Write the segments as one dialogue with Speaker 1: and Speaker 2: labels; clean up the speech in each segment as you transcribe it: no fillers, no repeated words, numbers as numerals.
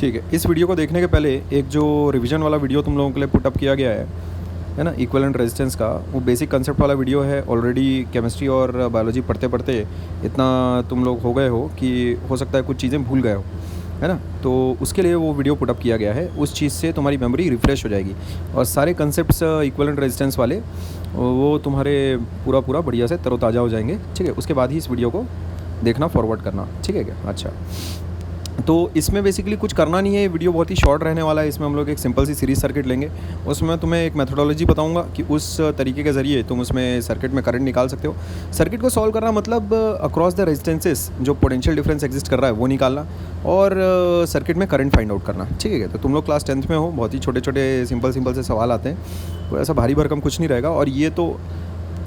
Speaker 1: ठीक है, इस वीडियो को देखने के पहले एक जो रिवीजन वाला वीडियो तुम लोगों के लिए पुट अप किया गया है ना, इक्विवेलेंट रेजिस्टेंस का, वो बेसिक कंसेप्ट वाला वीडियो है। ऑलरेडी केमिस्ट्री और बायोलॉजी पढ़ते पढ़ते इतना तुम लोग हो गए हो कि हो सकता है कुछ चीज़ें भूल गए हो, है ना। तो उसके लिए वो वीडियो पुट अप किया गया है। उस चीज़ से तुम्हारी मेमोरी रिफ़्रेश हो जाएगी और सारे कंसेप्ट्स इक्विवेलेंट रेजिस्टेंस वाले वो तुम्हारे पूरा बढ़िया से तरोताज़ा हो जाएंगे। ठीक है, उसके बाद ही इस वीडियो को देखना, फॉरवर्ड करना। ठीक है क्या? अच्छा, तो इसमें बेसिकली कुछ करना नहीं है, ये वीडियो बहुत ही शॉर्ट रहने वाला है। इसमें हम लोग एक सिंपल सी सीरीज़ सर्किट लेंगे, उसमें तुम्हें एक मेथोडोलॉजी बताऊंगा कि उस तरीके के ज़रिए तुम उसमें सर्किट में करंट निकाल सकते हो। सर्किट को सॉल्व करना मतलब अक्रॉस द रेजिस्टेंसेस जो पोटेंशियल डिफरेंस एग्जिस्ट कर रहा है वो निकालना और सर्किट में करंट फाइंड आउट करना। ठीक है, तो तुम लोग क्लास 10th में हो, बहुत ही छोटे छोटे सिंपल से सवाल आते हैं, तो ऐसा भारी भरकम कुछ नहीं रहेगा। और ये तो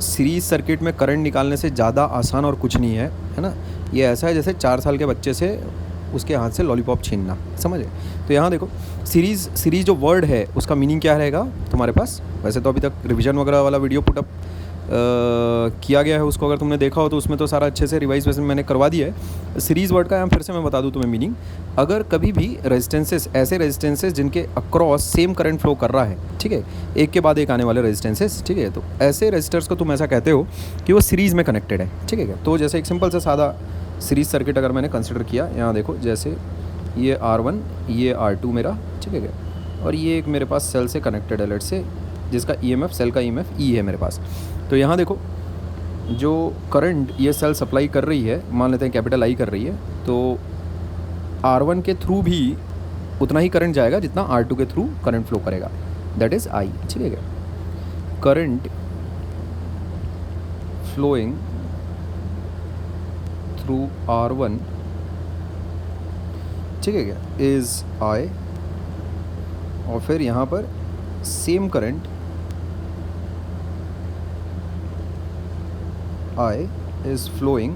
Speaker 1: सीरीज़ सर्किट में करंट निकालने से ज़्यादा आसान और कुछ नहीं है ना। ये ऐसा है जैसे 4 साल के बच्चे से उसके हाथ से लॉलीपॉप छीनना, समझे। तो यहाँ देखो, सीरीज़ जो वर्ड है उसका मीनिंग क्या रहेगा तुम्हारे पास। वैसे तो अभी तक रिवीजन वगैरह वाला वीडियो पुटअप किया गया है, उसको अगर तुमने देखा हो तो उसमें तो सारा अच्छे से रिवाइज वैसे मैंने करवा दिया है। सीरीज़ वर्ड का यहाँ फिर से मैं बता दूँ तुम्हें मीनिंग। अगर कभी भी रेजिस्टेंसेस, ऐसे रेजिस्टेंसेस जिनके अक्रॉस सेम करंट फ्लो कर रहा है, ठीक है, एक के बाद एक आने वाले रेजिस्टेंसेस, ठीक है, तो ऐसे रेजिस्टर्स को तुम ऐसा कहते हो कि वो सीरीज़ में कनेक्टेड है। ठीक है, तो जैसे एक सिंपल सा सादा सीरीज़ सर्किट अगर मैंने कंसिडर किया, यहाँ देखो, जैसे ये R1, ये R2 मेरा, ठीक है क्या, और ये एक मेरे पास सेल से कनेक्टेड है, लेट से, जिसका EMF, सेल का EMF E है मेरे पास। तो यहाँ देखो, जो करंट ये सेल सप्लाई कर रही है, मान लेते हैं कैपिटल I कर रही है, तो R1 के थ्रू भी उतना ही करंट जाएगा जितना R2 के थ्रू करंट फ्लो करेगा, दैट इज़ I। ठीक है क्या, करंट फ्लोइंग थ्रू R1, ठीक है क्या, इज़ I, और फिर यहाँ पर same current I is flowing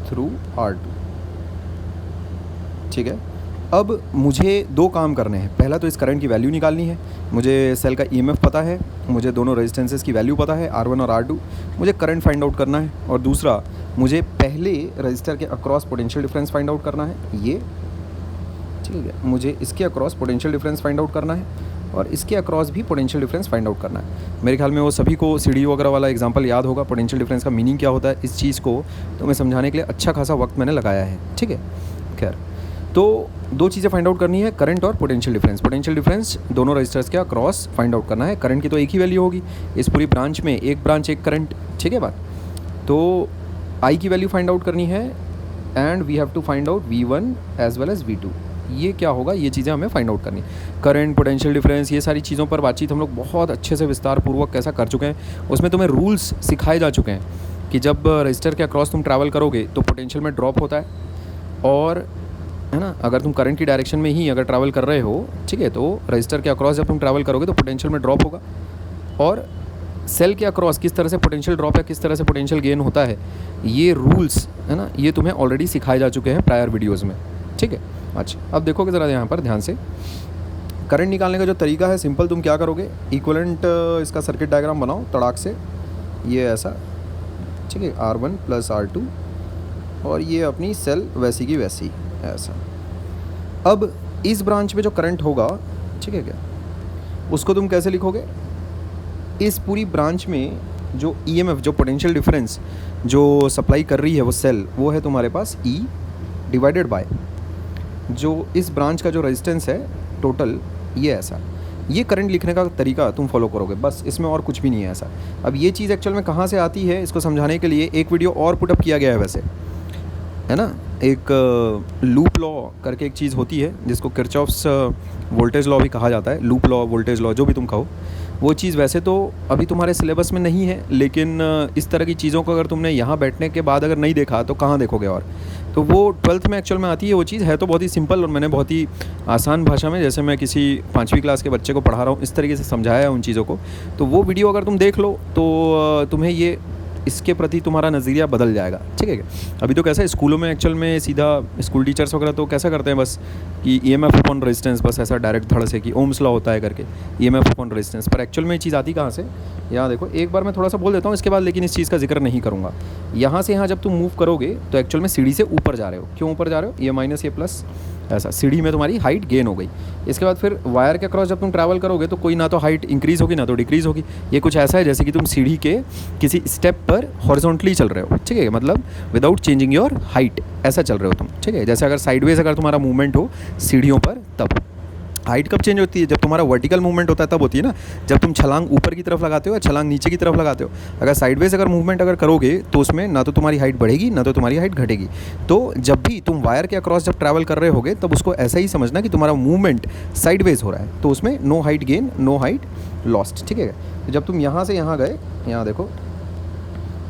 Speaker 1: through R2। ठीक है, अब मुझे दो काम करने हैं। पहला तो इस करंट की वैल्यू निकालनी है, मुझे सेल का EMF पता है, मुझे दोनों रेजिस्टेंसेस की वैल्यू पता है, R1 और R2, मुझे करंट फाइंड आउट करना है। और दूसरा, मुझे पहले रजिस्टर के across potential difference find out करना है, ये ठीक है, मुझे इसके across potential difference find out करना है और इसके अक्रॉस भी पोटेंशियल डिफरेंस फाइंड आउट करना है। मेरे ख्याल में वो सभी को सीढ़ी वगैरह वाला एग्जांपल याद होगा, पोटेंशियल डिफरेंस का मीनिंग क्या होता है। इस चीज़ को तो मैं समझाने के लिए अच्छा खासा वक्त मैंने लगाया है। ठीक है, खैर, तो दो चीज़ें फाइंड आउट करनी है, करंट और पोटेंशियल डिफरेंस। पोटेंशियल डिफरेंस दोनों रजिस्टर्स के अक्रॉस फाइंड आउट करना है। करंट की तो एक ही वैल्यू होगी इस पूरी ब्रांच में, एक ब्रांच एक करंट। ठीक है बात, तो I की वैल्यू फाइंड आउट करनी है and we have to find out V1 as well as V2। ये क्या होगा, ये चीज़ें हमें फाइंड आउट करनी है। करंट, पोटेंशियल डिफरेंस, ये सारी चीज़ों पर बातचीत हम लोग बहुत अच्छे से विस्तार पूर्वक कैसा कर चुके हैं। उसमें तुम्हें रूल्स सिखाए जा चुके हैं कि जब रजिस्टर के अक्रॉस तुम ट्रैवल करोगे तो पोटेंशियल में ड्रॉप होता है, और है ना, अगर तुम करंट की डायरेक्शन में ही अगर ट्रैवल कर रहे हो, ठीक है, तो रजिस्टर के अक्रॉस जब तुम ट्रैवल करोगे तो पोटेंशियल में ड्रॉप होगा। और सेल के अक्रॉस किस तरह से पोटेंशियल ड्रॉप है, किस तरह से पोटेंशियल गेन होता है, ये रूल्स, है ना, ये तुम्हें ऑलरेडी सिखाए जा चुके हैं प्रायर वीडियोज़ में। ठीक है, अच्छा, अब देखोगे ज़रा यहाँ पर ध्यान से, करंट निकालने का जो तरीका है, सिंपल, तुम क्या करोगे, इक्विवेलेंट इसका सर्किट डायग्राम बनाओ तड़ाक से, ये ऐसा, ठीक है, R1 प्लस R2, और ये अपनी सेल वैसी की वैसी ऐसा। अब इस ब्रांच में जो करंट होगा, ठीक है क्या, उसको तुम कैसे लिखोगे, इस पूरी ब्रांच में जो EMF, जो पोटेंशियल डिफरेंस जो सप्लाई कर रही है वो सेल, वो है तुम्हारे पास E डिवाइडेड बाय जो इस ब्रांच का जो रेजिस्टेंस है टोटल, ये ऐसा। ये करंट लिखने का तरीका तुम फॉलो करोगे, बस, इसमें और कुछ भी नहीं है ऐसा। अब ये चीज़ एक्चुअल में कहाँ से आती है, इसको समझाने के लिए एक वीडियो और पुटअप किया गया है वैसे, है ना। एक लूप लॉ करके एक चीज़ होती है जिसको किरचॉफ्स वोल्टेज लॉ भी कहा जाता है, लूप लॉ, वोल्टेज लॉ, जो भी तुम कहो। वो चीज़ वैसे तो अभी तुम्हारे सिलेबस में नहीं है, लेकिन इस तरह की चीज़ों को अगर तुमने यहाँ बैठने के बाद अगर नहीं देखा तो कहाँ देखोगे। और तो वो 12th में एक्चुअल में आती है वो चीज़, है तो बहुत ही सिंपल, और मैंने बहुत ही आसान भाषा में, जैसे मैं किसी 5वीं क्लास के बच्चे को पढ़ा रहा हूँ, इस तरीके से समझाया है उन चीज़ों को। तो वो वीडियो अगर तुम देख लो तो तुम्हें ये इसके प्रति तुम्हारा नज़रिया बदल जाएगा, ठीक है। अभी तो कैसा है स्कूलों में एक्चुअल में सीधा स्कूल टीचर्स वगैरह तो कैसा करते हैं बस कि EMF अपॉन रेजिस्टेंस, बस ऐसा डायरेक्ट धड़ से कि ओम्स लॉ होता है करके EMF अपॉन रेजिस्टेंस, पर एक्चुअल में ये चीज़ आती कहाँ से, यहाँ देखो एक बार मैं थोड़ा सा बोल देता हूँ इसके बाद, लेकिन इस चीज़ का जिक्र नहीं करूँगा। यहाँ से यहाँ जब तुम मूव करोगे तो एक्चुअल में सीढ़ी से ऊपर जा रहे हो, क्यों ऊपर जा रहे हो, ये माइनस ये प्लस, ऐसा सीढ़ी में तुम्हारी हाइट गेन हो गई। इसके बाद फिर वायर के अक्रॉस जब तुम ट्रैवल करोगे तो कोई ना तो हाइट इंक्रीज़ होगी ना तो डिक्रीज़ होगी। ये कुछ ऐसा है जैसे कि तुम सीढ़ी के किसी स्टेप पर हॉरिजॉन्टली चल रहे हो, ठीक है, मतलब विदाउट चेंजिंग योर हाइट, ऐसा चल रहे हो तुम, ठीक है। जैसे अगर साइडवेज अगर तुम्हारा मूवमेंट हो सीढ़ियों पर, तब हाइट कब चेंज होती है, जब तुम्हारा वर्टिकल मूवमेंट होता है तब होती है ना, जब तुम छलांग ऊपर की तरफ लगाते हो या छलांग नीचे की तरफ लगाते हो। अगर साइडवेज अगर मूवमेंट अगर करोगे तो उसमें ना तो तुम्हारी हाइट बढ़ेगी ना तो तुम्हारी हाइट घटेगी। तो जब भी तुम वायर के अक्रॉस जब ट्रैवल कर रहे होगे तब उसको ऐसा ही समझना कि तुम्हारा मूवमेंट साइडवेज हो रहा है, तो उसमें no height gain no height lost, ठीक है। तो जब तुम यहाँ से यहाँ गए, यहाँ देखो,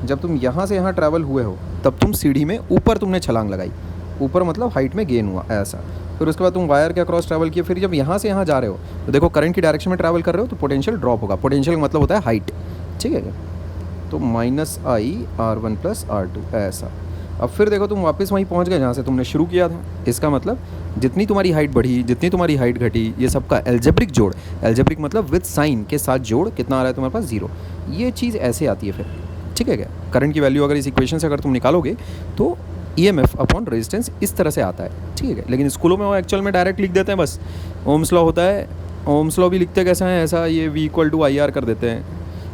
Speaker 1: जब तुम यहाँ से यहाँ ट्रैवल हुए हो तब तुम सीढ़ी में ऊपर तुमने छलांग लगाई, ऊपर मतलब हाइट में गेन हुआ ऐसा। फिर उसके बाद तुम वायर के अक्रॉस ट्रैवल किए, फिर जब यहाँ से यहाँ जा रहे हो तो देखो करंट की डायरेक्शन में ट्रैवल कर रहे हो तो पोटेंशियल ड्रॉप होगा, पोटेंशियल का मतलब होता है हाइट, ठीक है। तो -I/R1 + R2 ऐसा। अब फिर देखो तुम वापस वहीं पहुँच गए जहाँ से तुमने शुरू किया था। इसका मतलब जितनी तुम्हारी हाइट बढ़ी जितनी तुम्हारी हाइट घटी, ये सबका एल्जेब्रिक जोड़, एल्जेब्रिक मतलब विद साइन के साथ जोड़ कितना आ रहा है तुम्हारे पास, 0। ये चीज़ ऐसे आती है फिर, ठीक है क्या। करंट की वैल्यू अगर इस इक्वेशन से अगर तुम निकालोगे तो EMF अपॉन रेजिस्टेंस इस तरह से आता है, ठीक है। लेकिन स्कूलों में वो एक्चुअल में डायरेक्ट लिख देते हैं, बस ओम्स लॉ होता है, ओम्स लॉ भी लिखते कैसा है, ऐसा ये V = IR कर देते हैं,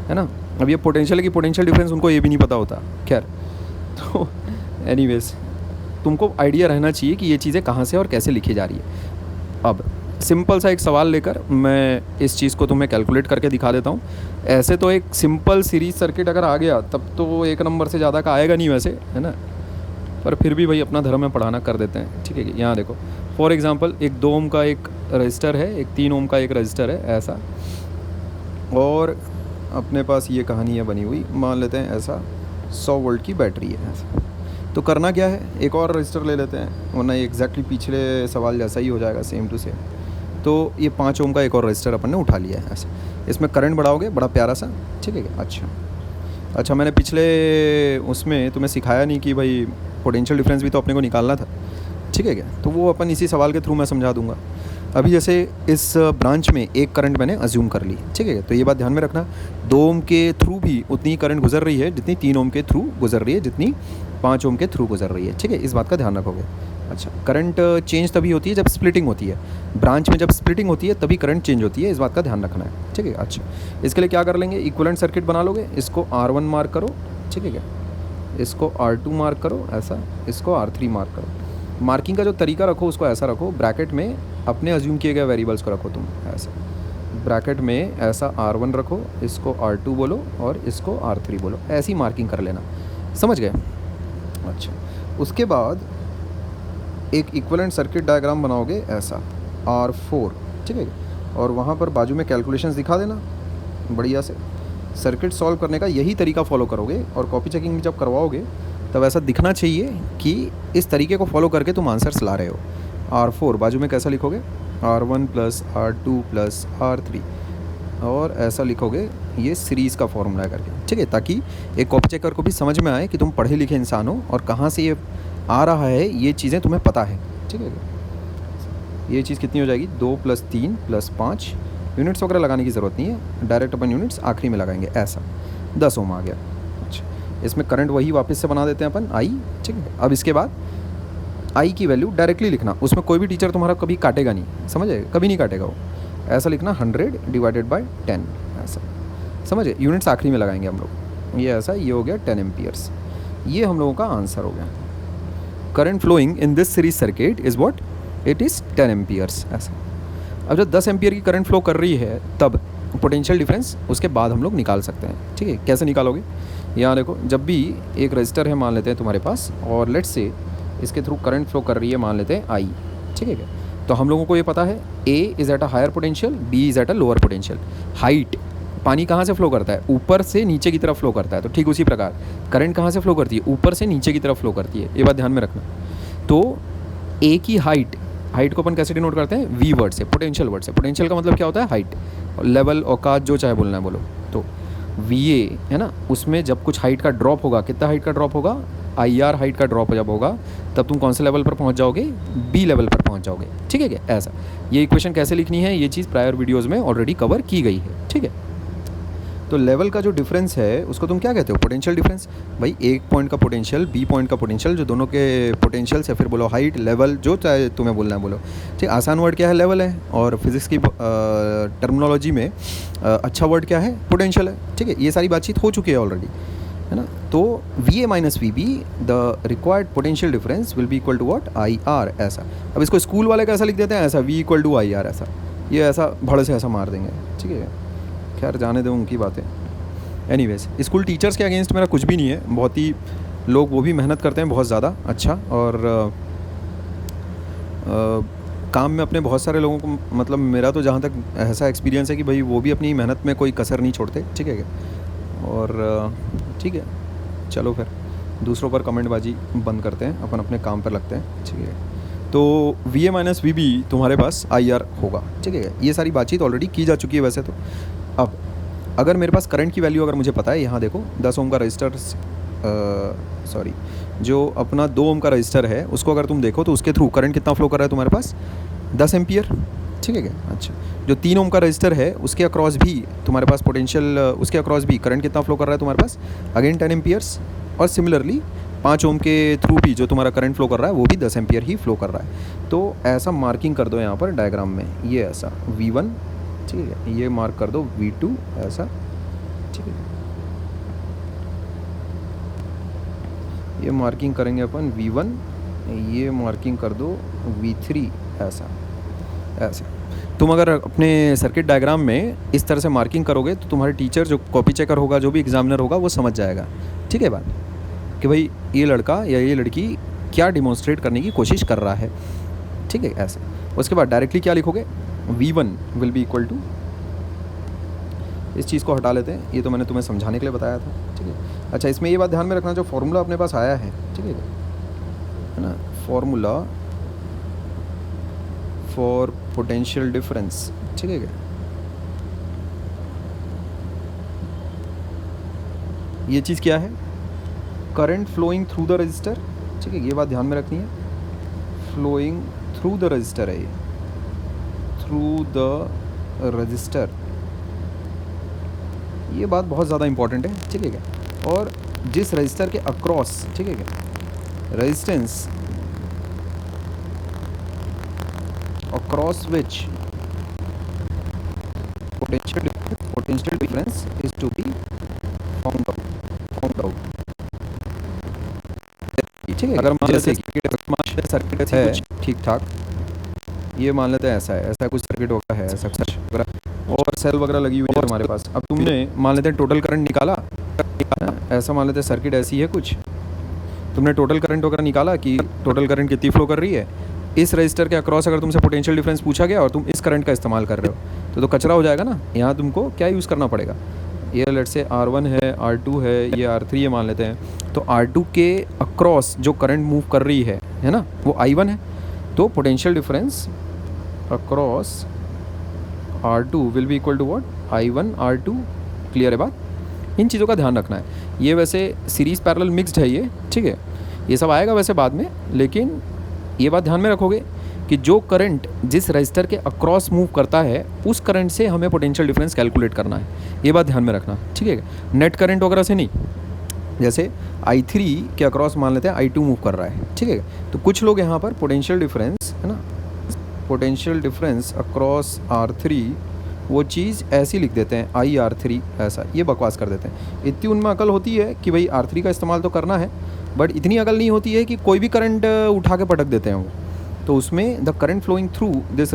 Speaker 1: है ना। अब ये पोटेंशियल है कि पोटेंशियल डिफरेंस उनको ये भी नहीं पता होता, खैर। तो एनीवेज तुमको आइडिया रहना चाहिए कि ये चीज़ें कहाँ से और कैसे लिखी जा रही है। अब सिंपल सा एक सवाल लेकर मैं इस चीज़ को तुम्हें कैलकुलेट करके दिखा देता हूँ। ऐसे तो एक सिंपल सीरीज सर्किट अगर आ गया तब तो 1 नंबर से ज़्यादा का आएगा नहीं वैसे, है ना, पर फिर भी भाई अपना धर्म है पढ़ाना, कर देते हैं, ठीक है। यहाँ देखो फॉर एग्जांपल एक 2 ओम का एक रजिस्टर है, एक 3 ओम का एक रजिस्टर है ऐसा, और अपने पास ये कहानी है बनी हुई, मान लेते हैं ऐसा 100 वोल्ट की बैटरी है ऐसा। तो करना क्या है, एक और रजिस्टर ले लेते हैं, वरना ये एग्जैक्टली पिछले सवाल जैसा ही हो जाएगा, सेम टू सेम। तो ये 5 ओम का एक और रजिस्टर अपन ने उठा लिया है ऐसा। इसमें करंट बढ़ाओगे बड़ा प्यारा सा, ठीक है। अच्छा मैंने पिछले उसमें तुम्हें सिखाया नहीं कि भाई पोटेंशियल डिफरेंस भी तो अपने को निकालना था, ठीक है क्या। तो वो अपन इसी सवाल के थ्रू मैं समझा दूंगा। अभी जैसे इस ब्रांच में एक करंट मैंने अज्यूम कर ली, ठीक है। तो ये बात ध्यान में रखना, 2 ओम के थ्रू भी उतनी ही करंट गुजर रही है जितनी 3 ओम के थ्रू गुजर रही है, जितनी 5 ओम के थ्रू गुजर रही है, ठीक है। इस बात का ध्यान रखोगे। अच्छा, करंट चेंज तभी होती है जब स्प्लिटिंग होती है, ब्रांच में जब स्प्लिटिंग होती है तभी करंट चेंज होती है, इस बात का ध्यान रखना है, ठीक है। अच्छा, इसके लिए क्या कर लेंगे, इक्विवेलेंट सर्किट बना लोगे, इसको R1 मार्क करो, ठीक है क्या, इसको R2 मार्क करो ऐसा, इसको R3 मार्क करो। मार्किंग का जो तरीका रखो उसको ऐसा रखो, ब्रैकेट में अपने अज्यूम किए गए वेरिएबल्स को रखो तुम ऐसा, ब्रैकेट में ऐसा R1 रखो, इसको R2 बोलो और इसको R3 बोलो, ऐसी मार्किंग कर लेना, समझ गए। अच्छा, उसके बाद एक इक्विवेलेंट सर्किट डायग्राम बनाओगे ऐसा R4, ठीक है, और वहाँ पर बाजू में कैलकुलेशंस दिखा देना बढ़िया से। सर्किट सॉल्व करने का यही तरीका फॉलो करोगे और कॉपी चेकिंग जब करवाओगे तब ऐसा दिखना चाहिए कि इस तरीके को फॉलो करके तुम आंसर्स ला रहे हो। R4 बाजू में कैसा लिखोगे, R1 + R2 + R3, और ऐसा लिखोगे ये सीरीज़ का फॉर्मूला है करके, ठीक है, ताकि एक कॉपी चेकर को भी समझ में आए कि तुम पढ़े लिखे इंसान हो और कहाँ से ये आ रहा है, ये चीज़ें तुम्हें पता है, ठीक है। ये चीज़ कितनी हो जाएगी, 2 + 3 + 5, यूनिट्स वगैरह लगाने की ज़रूरत नहीं है, डायरेक्ट अपन यूनिट्स आखिरी में लगाएंगे ऐसा, 10 ओम आ गया। अच्छा, इसमें करंट वही वापस से बना देते हैं अपन I, ठीक है। अब इसके बाद I की वैल्यू डायरेक्टली लिखना, उसमें कोई भी टीचर तुम्हारा कभी काटेगा नहीं, समझे, कभी नहीं काटेगा वो, ऐसा लिखना 100/10 ऐसा, समझे। यूनिट्स आखिरी में लगाएंगे हम लोग, ये ऐसा, ये हो गया 10 एम्पियर्स, ये हम लोगों का आंसर हो गया। Current flowing in this series circuit is what, it is 10 amperes ऐसा। अब जब 10 एम्पियर की करंट फ्लो कर रही है तब पोटेंशियल डिफरेंस उसके बाद हम लोग निकाल सकते हैं, ठीक है। कैसे निकालोगे, यहाँ देखो, जब भी एक रजिस्टर है मान लेते हैं तुम्हारे पास, और लेट्स से इसके थ्रू करंट फ्लो कर रही है मान लेते हैं I, ठीक है। तो हम लोगों को ये पता है A is at a higher potential, B is at a lower potential. Height, पानी कहाँ से फ्लो करता है, ऊपर से नीचे की तरफ फ्लो करता है, तो ठीक उसी प्रकार करंट कहाँ से फ्लो करती है, ऊपर से नीचे की तरफ फ्लो करती है, ये बात ध्यान में रखना। तो A की हाइट को अपन कैसे डिनोट करते हैं, V वर्ड से, पोटेंशियल वर्ड से। पोटेंशियल का मतलब क्या होता है, हाइट, लेवल, औकात, जो चाहे बोलना है बोलो। तो VA है ना, उसमें जब कुछ हाइट का ड्रॉप होगा, कितना हाइट का ड्रॉप होगा, IR हाइट का ड्रॉप जब होगा तब तुम कौन से लेवल पर पहुंच जाओगे, B लेवल पर पहुंच जाओगे। ठीक है क्या, ऐसा। ये इक्वेशन कैसे लिखनी है, ये चीज़ प्रायर वीडियोज़ में ऑलरेडी कवर की गई है। ठीक है, तो लेवल का जो डिफरेंस है उसको तुम क्या कहते हो, पोटेंशियल डिफरेंस। भाई एक पॉइंट का पोटेंशियल, बी पॉइंट का पोटेंशियल, जो दोनों के पोटेंशियल से, फिर बोलो हाइट, लेवल, जो चाहे तुम्हें बोलना है बोलो। ठीक, आसान वर्ड क्या है, लेवल है, और फिजिक्स की टर्मिनोलॉजी में अच्छा वर्ड क्या है, पोटेंशियल है। ठीक है, ये सारी बातचीत हो चुकी है ऑलरेडी, है ना। तो VA minus VB the required potential difference will be equal to what, IR, ऐसा। अब इसको स्कूल वाले कैसा लिख देते हैं, ऐसा, V इक्वल टू IR, ऐसा, ये ऐसा भड़ से ऐसा मार देंगे। ठीक है, खैर जाने दो उनकी बातें। एनीवेज, स्कूल टीचर्स के अगेंस्ट मेरा कुछ भी नहीं है, बहुत ही लोग वो भी मेहनत करते हैं बहुत ज़्यादा अच्छा, और काम में अपने बहुत सारे लोगों को, मतलब मेरा तो जहाँ तक ऐसा एक्सपीरियंस है कि भाई वो भी अपनी मेहनत में कोई कसर नहीं छोड़ते। ठीक है, और ठीक है, चलो फिर दूसरों पर कमेंटबाजी बंद करते हैं, अपन अपने काम पर लगते हैं। ठीक है, तो VA माइनस VB तुम्हारे पास IR होगा। ठीक है, ये सारी बातचीत ऑलरेडी की जा चुकी है वैसे तो। अब अगर मेरे पास करंट की वैल्यू अगर मुझे पता है, यहाँ देखो 10 ओम का रजिस्टर, सॉरी, जो अपना 2 ओम का रजिस्टर है उसको अगर तुम देखो तो उसके थ्रू करंट कितना फ्लो कर रहा है तुम्हारे पास, 10 एम्पियर। ठीक है क्या, अच्छा। जो 3 ओम का रजिस्टर है उसके अक्रॉस भी तुम्हारे पास पोटेंशियल, उसके अक्रॉस भी करंट कितना फ्लो कर रहा है तुम्हारे पास, अगेन 10 एम्पियर्स। और सिमिलरली 5 ओम के थ्रू भी जो तुम्हारा करंट फ्लो कर रहा है वो भी 10 एम्पियर ही फ्लो कर रहा है। तो ऐसा मार्किंग कर दो यहाँ पर डायग्राम में, ये ऐसा V1, ठीक है, ये मार्क कर दो V2 ऐसा। ठीक है, ये मार्किंग करेंगे अपन V1, ये मार्किंग कर दो V3 ऐसा ऐसा। तुम अगर अपने सर्किट डायग्राम में इस तरह से मार्किंग करोगे तो तुम्हारे टीचर, जो कॉपी चेकर होगा, जो भी एग्जामिनर होगा, वो समझ जाएगा। ठीक है बात, कि भाई ये लड़का या ये लड़की क्या डिमॉन्स्ट्रेट करने की कोशिश कर रहा है। ठीक है, ऐसे। उसके बाद डायरेक्टली क्या लिखोगे, V1 will be equal to, इस चीज़ को हटा लेते हैं, ये तो मैंने तुम्हें समझाने के लिए बताया था। ठीक है, अच्छा, इसमें ये बात ध्यान में रखना, जो फॉर्मूला अपने पास आया है, ठीक है ना, फॉर्मूला फॉर पोटेंशियल डिफरेंस। ठीक है क्या, ये चीज़ क्या है, current flowing through the resistor. ठीक है, ये बात ध्यान में रखनी है, फ्लोइंग थ्रू द रजिस्टर है ये, थ्रू द रजिस्टर, ये बात बहुत ज़्यादा इंपॉर्टेंट है। ठीक है क्या, और जिस रजिस्टर के अक्रॉस, ठीक है क्या, resistance across which potential difference is to be found out. ठीक है, अगर मान लेते सर्किट है ठीक ठाक, ये मान लेते हैं ऐसा है, ऐसा कुछ सर्किट होगा है, ऐसा कुछ वगैरह, और सेल वगैरह लगी हुई है हमारे पास। अब तुमने मान लेते हैं टोटल करंट निकाला, ऐसा मान लेते हैं सर्किट ऐसी है कुछ, तुमने टोटल करंट वगैरह निकाला कि टोटल करंट कितनी फ्लो कर रही है। इस रजिस्टर के अक्रॉस अगर तुमसे पोटेंशियल डिफरेंस पूछा गया और तुम इस करंट का इस्तेमाल कर रहे हो तो कचरा हो जाएगा ना। यहाँ तुमको क्या यूज़ करना पड़ेगा, ये लेट से R1 है, R2 है, ये R3 है मान लेते हैं, तो R2 के अक्रॉस जो करंट मूव कर रही है ना, वो I1 है। तो potential difference across R2 will be equal to what, I1 R2। Clear है बात, इन चीज़ों का ध्यान रखना है। ये वैसे सीरीज़ पैरेलल मिक्स्ड है ये, ठीक है, ये सब आएगा वैसे बाद में, लेकिन ये बात ध्यान में रखोगे कि जो करंट जिस रजिस्टर के अक्रॉस मूव करता है उस करंट से हमें पोटेंशियल डिफरेंस कैलकुलेट करना है, ये बात ध्यान में रखना। ठीक है, नेट करंट वगैरह से नहीं। जैसे I3 के अक्रॉस मान लेते हैं I2 मूव कर रहा है, ठीक है, तो कुछ लोग यहाँ पर पोटेंशियल डिफरेंस है ना, पोटेंशियल डिफरेंस अक्रॉस R3 वो चीज़ ऐसी लिख देते हैं IR3 ऐसा, ये बकवास कर देते हैं। इतनी उनमें अकल होती है कि भाई R3 का इस्तेमाल तो करना है, बट इतनी अकल नहीं होती है कि कोई भी करंट उठा के पटक देते हैं वो, तो उसमें the current flowing through this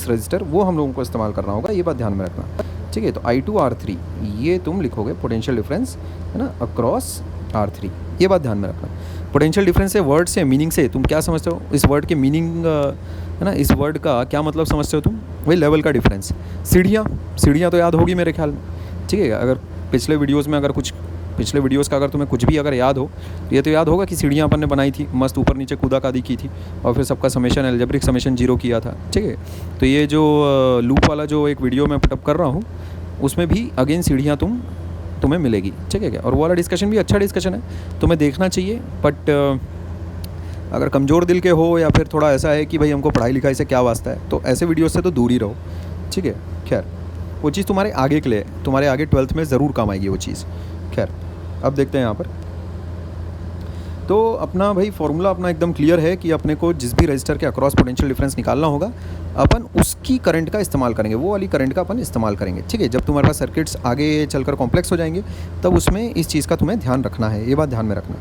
Speaker 1: resistor वो हम लोगों को इस्तेमाल करना होगा, ये बात ध्यान में रखना। ठीक है, तो I2 R3 ये तुम लिखोगे पोटेंशियल डिफरेंस है ना अक्रॉस R3, ये बात ध्यान में रखना। पोटेंशियल डिफरेंस से वर्ड से मीनिंग से तुम क्या समझते हो, इस वर्ड के मीनिंग है ना, इस वर्ड का क्या मतलब समझते हो तुम, वही लेवल का डिफरेंस। सीढ़ियाँ तो याद होगी मेरे ख्याल में। ठीक है, अगर पिछले वीडियोज़ में अगर कुछ पिछले वीडियोस का अगर तुम्हें कुछ भी अगर याद हो तो ये तो याद होगा कि सीढ़ियाँ अपन ने बनाई थी, मस्त ऊपर नीचे कूदा कादी की थी, और फिर सबका समेशन एल्जेब्रिक समेशन 0 किया था। ठीक है, तो ये जो लूप वाला जो एक वीडियो मैं पुटअप कर रहा हूँ उसमें भी अगेन सीढ़ियाँ तुम्हें मिलेगी, ठीक है क्या। और वो वाला डिस्कशन भी अच्छा डिस्कशन है, तुम्हें देखना चाहिए। बट अगर कमज़ोर दिल के हो या फिर थोड़ा ऐसा है कि भाई हमको पढ़ाई लिखाई से क्या वास्ता है, तो ऐसे वीडियो से तो दूर ही रहो, ठीक है। खैर वो चीज़ तुम्हारे आगे के लिए, तुम्हारे आगे 12th में ज़रूर काम आएगी वो चीज़। खैर अब देखते हैं यहाँ पर। तो अपना भाई फॉर्मूला अपना एकदम क्लियर है कि अपने को जिस भी रजिस्टर के अक्रॉस पोटेंशियल डिफरेंस निकालना होगा, अपन उसकी करंट का इस्तेमाल करेंगे, वो वाली करंट का अपन इस्तेमाल करेंगे, ठीक है। जब तुम्हारे पास सर्किट्स आगे चलकर कॉम्प्लेक्स हो जाएंगे तब उसमें इस चीज़ का तुम्हें ध्यान रखना है, ये बात ध्यान में रखना।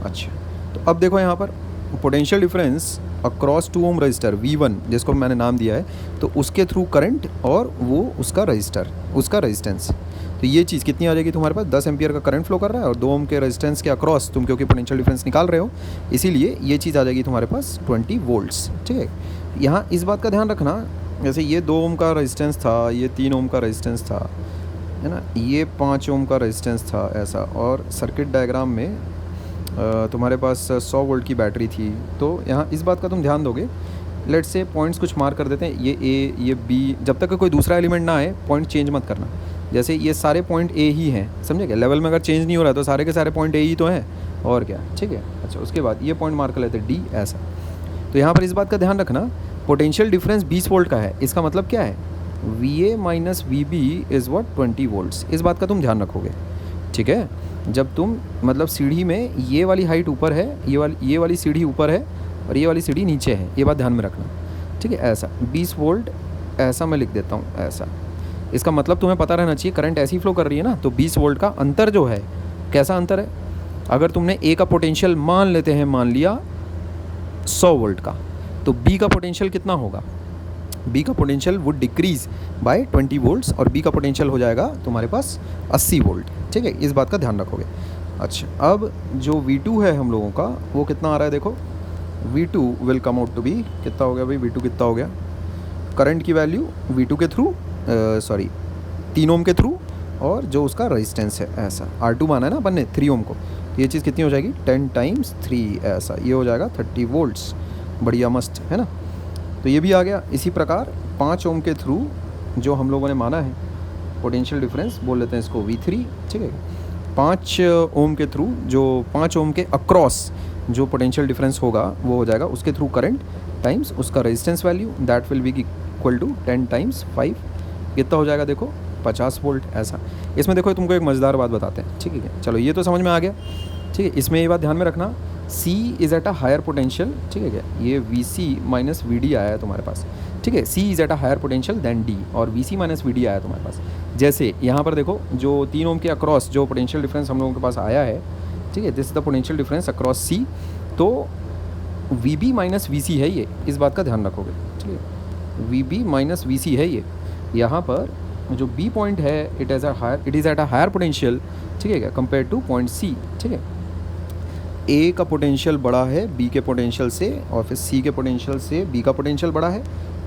Speaker 1: अच्छा, तो अब देखो यहाँ पर potential difference across 2 ohm resistor V1 जिसको मैंने नाम दिया है, तो उसके थ्रू करंट और वो उसका रजिस्टर, उसका रेजिस्टेंस। तो ये चीज़ कितनी आ जाएगी तुम्हारे पास, 10 एम्पियर का करंट फ्लो कर रहा है और 2 ओम के रेजिस्टेंस के अक्रॉस तुम क्योंकि पोटेंशियल डिफरेंस निकाल रहे हो, इसीलिए ये चीज़ आ जाएगी तुम्हारे पास 20 वोल्ट्स, ठीक है। यहाँ इस बात का ध्यान रखना, जैसे ये 2 ओम का रेजिस्टेंस था, ये 3 ओम का रेजिस्टेंस था, है ना, ये 5 ओम का रेजिस्टेंस था ऐसा, और सर्किट डायग्राम में तुम्हारे पास 100 वोल्ट की बैटरी थी। तो यहाँ इस बात का तुम ध्यान दोगे, लेट्स से पॉइंट्स कुछ मार्क कर देते हैं, ये ए, ये बी, जब तक कोई दूसरा एलिमेंट ना आए पॉइंट चेंज मत करना। जैसे ये सारे पॉइंट ए ही हैं, समझे क्या, लेवल में अगर चेंज नहीं हो रहा है तो सारे के सारे पॉइंट ए ही तो हैं, और क्या, ठीक है। अच्छा, उसके बाद ये पॉइंट मार्क कर लेते हैं डी ऐसा। तो यहाँ पर इस बात का ध्यान रखना, पोटेंशियल डिफरेंस 20 वोल्ट का है, इसका मतलब क्या है, VA minus VB is what 20 volts. इस बात का तुम ध्यान रखोगे, ठीक है। जब तुम मतलब सीढ़ी में ये वाली हाइट ऊपर है, ये वाली सीढ़ी ऊपर है और ये वाली सीढ़ी नीचे है, ये बात ध्यान में रखना, ठीक है। ऐसा 20 वोल्ट ऐसा मैं लिख देता हूँ ऐसा, इसका मतलब तुम्हें पता रहना चाहिए करंट ऐसी फ्लो कर रही है ना, तो 20 वोल्ट का अंतर जो है, कैसा अंतर है, अगर तुमने ए का पोटेंशियल मान लेते हैं, मान लिया 100 वोल्ट का, तो बी का पोटेंशियल कितना होगा, बी का potential would decrease by 20 volts और बी का पोटेंशियल हो जाएगा तुम्हारे पास 80 वोल्ट, ठीक है। इस बात का ध्यान रखोगे। अच्छा, अब जो V2 है हम लोगों का, वो कितना आ रहा है, देखो V2 will come out to be, कितना हो गया भाई, V2 कितना हो गया, करंट की वैल्यू V2 के थ्रू 3 ओम के थ्रू, और जो उसका रेजिस्टेंस है ऐसा, R2 माना है ना अपन ने 3 ओम को, तो ये चीज़ कितनी हो जाएगी 10 टाइम्स 3 ऐसा, ये हो जाएगा 30 वोल्ट्स, बढ़िया मस्त है ना। तो ये भी आ गया। इसी प्रकार 5 ओम के थ्रू जो हम लोगों ने माना है पोटेंशियल डिफरेंस, बोल लेते हैं इसको V3, ठीक है। 5 ओम के थ्रू, जो 5 ओम के अक्रॉस जो पोटेंशियल डिफरेंस होगा वो हो जाएगा उसके थ्रू करंट टाइम्स उसका resistance value, that will be equal to 10 times 5, कितना हो जाएगा देखो 50 वोल्ट ऐसा। इसमें देखो तुमको एक मज़ेदार बात बताते हैं, ठीक है। चलो ये तो समझ में आ गया, ठीक है। इसमें ये बात ध्यान में रखना, C is at a higher potential, ठीक है क्या, ये VC माइनस VD आया है तुम्हारे पास, ठीक है। C is at a higher potential then D, और VC माइनस VD आया है तुम्हारे पास। जैसे यहाँ पर देखो जो 3 ओम के अक्रॉस जो पोटेंशियल डिफरेंस हम लोगों के पास आया है, ठीक है, this is the potential difference across C, तो VB माइनस VC है ये, इस बात का ध्यान रखोगे, ठीक है। VB माइनस VC है ये, यहाँ पर जो B पॉइंट है it is at a higher potential, ठीक है क्या, कंपेयर टू पॉइंट C, ठीक है। A का पोटेंशियल बड़ा है B के पोटेंशियल से, और फिर C के पोटेंशियल से B का पोटेंशियल बड़ा है,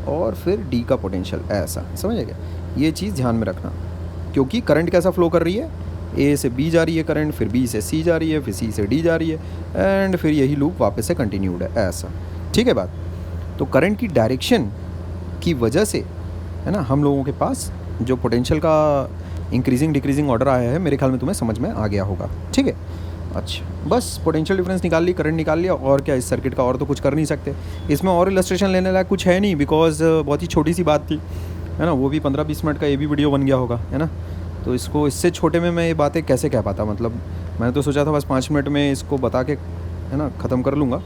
Speaker 1: और फिर D का पोटेंशियल ऐसा, समझ गया। ये चीज़ ध्यान में रखना, क्योंकि करंट कैसा फ्लो कर रही है, A से B जा रही है करंट, फिर B से C जा रही है, फिर C से D जा रही है, एंड फिर यही लूप वापस से कंटिन्यूड है ऐसा, ठीक है बात। तो करंट की डायरेक्शन की वजह से, है ना, हम लोगों के पास जो पोटेंशियल का इंक्रीजिंग डिक्रीजिंग ऑर्डर आया है, मेरे ख्याल में तुम्हें समझ में आ गया होगा, ठीक है। अच्छा, बस पोटेंशियल डिफरेंस निकाल ली, करंट निकाल लिया, और क्या इस सर्किट का और तो कुछ कर नहीं सकते। इसमें और इलस्ट्रेशन लेने लायक कुछ है नहीं, बिकॉज बहुत ही छोटी सी बात थी, है ना, वो भी 15-20 मिनट का ये भी वीडियो बन गया होगा, है ना। तो इसको इससे छोटे में मैं ये बातें कैसे कह पाता, मतलब मैंने तो सोचा था बस 5 मिनट में इसको बता के, है ना, ख़त्म कर लूँगा,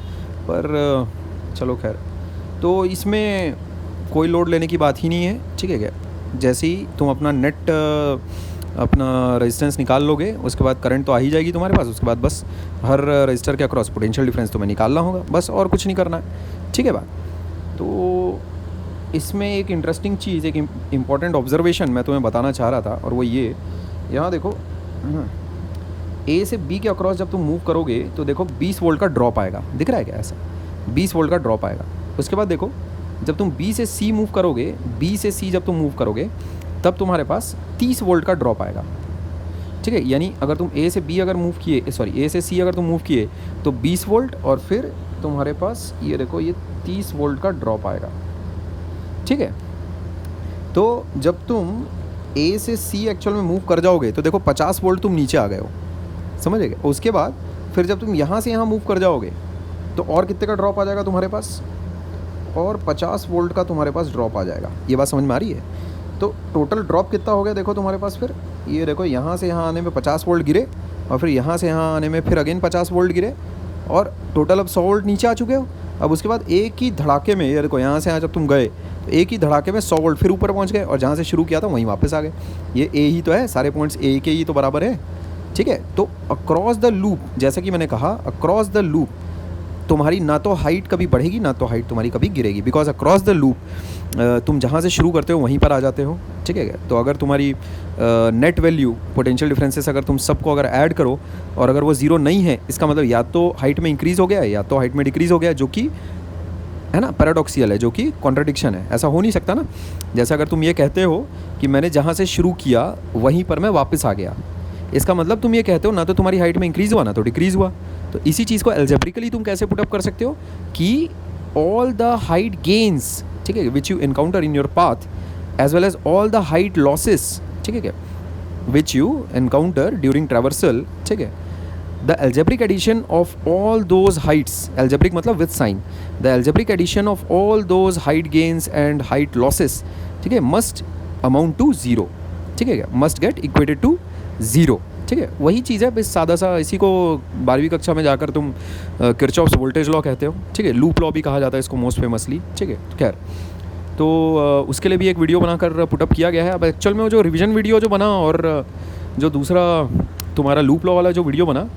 Speaker 1: पर चलो खैर। तो इसमें कोई लोड लेने की बात ही नहीं है, ठीक है क्या। जैसे ही तुम अपना नेट अपना रेजिस्टेंस निकाल लोगे, उसके बाद करंट तो आ ही जाएगी तुम्हारे पास, उसके बाद बस हर रजिस्टर के अक्रॉस पोटेंशियल डिफरेंस तुम्हें निकालना होगा, बस और कुछ नहीं करना है, ठीक है बात। तो इसमें एक इंटरेस्टिंग चीज़, एक इम्पॉर्टेंट ऑब्जर्वेशन मैं तुम्हें बताना चाह रहा था, और वो ये, यहाँ देखो A से B के अक्रॉस जब तुम मूव करोगे तो देखो 20 वोल्ट का ड्रॉप आएगा, दिख रहा है क्या ऐसा, 20 वोल्ट का ड्रॉप आएगा। उसके बाद देखो जब तुम B से C मूव करोगे, B से C जब तुम मूव करोगे तब तुम्हारे पास 30 वोल्ट का ड्रॉप आएगा, ठीक है। यानी अगर तुम A से B अगर मूव किए, A से C अगर तुम मूव किए तो 20 वोल्ट, और फिर तुम्हारे पास ये देखो ये 30 वोल्ट का ड्रॉप आएगा, ठीक है। तो जब तुम ए से सी एक्चुअल में मूव कर जाओगे तो देखो 50 वोल्ट तुम नीचे आ गए हो, समझ गए। उसके बाद फिर जब तुम यहाँ से यहाँ मूव कर जाओगे तो और कितने का ड्रॉप आ जाएगा तुम्हारे पास, और 50 वोल्ट का तुम्हारे पास ड्रॉप आ जाएगा। ये बात समझ में आ रही है। तो टोटल ड्रॉप कितना हो गया देखो तुम्हारे पास, फिर ये देखो यहाँ से यहाँ आने में 50 वोल्ट गिरे, और फिर यहाँ से यहाँ आने में फिर अगेन 50 वोल्ट गिरे, और टोटल अब 100 वोल्ट नीचे आ चुके हो। अब उसके बाद एक ही धड़ाके में, ये देखो यहाँ से यहाँ जब तुम गए तो एक ही धड़ाके में 100 वोल्ट फिर ऊपर पहुँच गए, और जहाँ से शुरू किया था वहीं वापस आ गए। ये ए ही तो है, सारे पॉइंट्स ए के ही तो बराबर है, ठीक है। तो अक्रॉस द लूप, जैसा कि मैंने कहा, अक्रॉस द लूप तुम्हारी ना तो हाइट कभी बढ़ेगी ना तो हाइट तुम्हारी कभी गिरेगी, बिकॉज अक्रॉस द लूप तुम जहाँ से शुरू करते हो वहीं पर आ जाते हो, ठीक है। तो अगर तुम्हारी नेट वैल्यू पोटेंशियल डिफरेंसेस अगर तुम सबको अगर ऐड करो और अगर वो ज़ीरो नहीं है, इसका मतलब या तो हाइट में इंक्रीज़ हो गया है या तो हाइट में डिक्रीज़ हो गया है, जो कि है ना पैराडॉक्सियल है, जो कि कॉन्ट्राडिक्शन है। ऐसा हो नहीं सकता ना। जैसे अगर तुम ये कहते हो कि मैंने जहाँ से शुरू किया वहीं पर मैं वापस आ गया, इसका मतलब तुम ये कहते हो ना तो तुम्हारी हाइट में इंक्रीज़ हुआ ना तो डिक्रीज़ हुआ। तो इसी चीज़ को एल्जेब्रिकली तुम कैसे पुटअप कर सकते हो कि ऑल द हाइट गेन्स, ठीक है, which you encounter in your path as well as all the height losses, ठीक है, which you encounter during traversal, ठीक है, the algebraic addition of all those heights, algebraic मतलब with sign, the algebraic addition of all those height gains and height losses, ठीक है, must amount to zero, ठीक है, must get equated to zero, ठीक है। वही चीज़ है, बस सादा सा। इसी को 12वीं कक्षा में जाकर तुम किरचॉफ्स वोल्टेज लॉ कहते हो, ठीक है, लूप लॉ भी कहा जाता है इसको मोस्ट फेमसली, ठीक है। खैर, तो उसके लिए भी एक वीडियो बनाकर पुटअप किया गया है। अब एक्चुअल में वो जो रिवीजन वीडियो जो बना और जो दूसरा तुम्हारा लूप लॉ वाला जो वीडियो बना,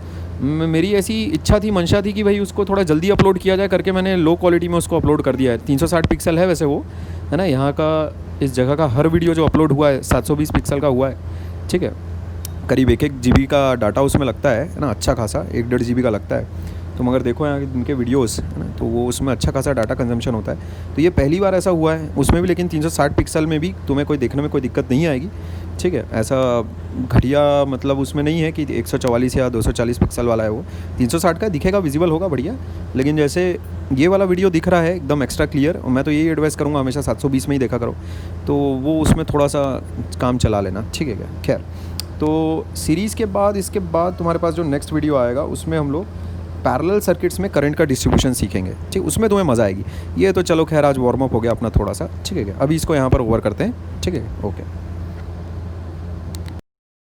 Speaker 1: मेरी ऐसी इच्छा थी, मंशा थी कि भाई उसको थोड़ा जल्दी अपलोड किया जाए करके मैंने लो क्वालिटी में उसको अपलोड कर दिया है। 360 पिक्सल है वैसे वो, है ना। यहाँ का इस जगह का हर वीडियो जो अपलोड हुआ है 720 पिक्सल का हुआ है, ठीक है। करीब 1-1 GB का डाटा उसमें लगता है ना, अच्छा खासा 1-1.5 GB का लगता है। तो मगर देखो यहाँ इनके वीडियोस, है ना, तो वो उसमें अच्छा खासा डाटा कंजम्पशन होता है। तो ये पहली बार ऐसा हुआ है उसमें भी, लेकिन 360 पिक्सल में भी तुम्हें कोई देखने में कोई दिक्कत नहीं आएगी, ठीक है। ऐसा घटिया मतलब उसमें नहीं है कि 144 या 240 पिक्सल वाला है वो, 360 का दिखेगा, विजिबल होगा बढ़िया। लेकिन जैसे ये वाला वीडियो दिख रहा है एकदम एक्स्ट्रा क्लियर, और मैं तो यही एडवाइस करूँगा हमेशा 720 में ही देखा करो, तो वो उसमें थोड़ा सा काम चला लेना, ठीक है क्या। खैर, तो सीरीज़ के बाद इसके बाद तुम्हारे पास जो नेक्स्ट वीडियो आएगा उसमें हम लोग पैरेलल सर्किट्स में करंट का डिस्ट्रीब्यूशन सीखेंगे, ठीक। उसमें तुम्हें मज़ा आएगी। ये तो चलो खैर आज वार्म अप हो गया अपना थोड़ा सा, ठीक है क्या। अभी इसको यहाँ पर ओवर करते हैं, ठीक है, ओके।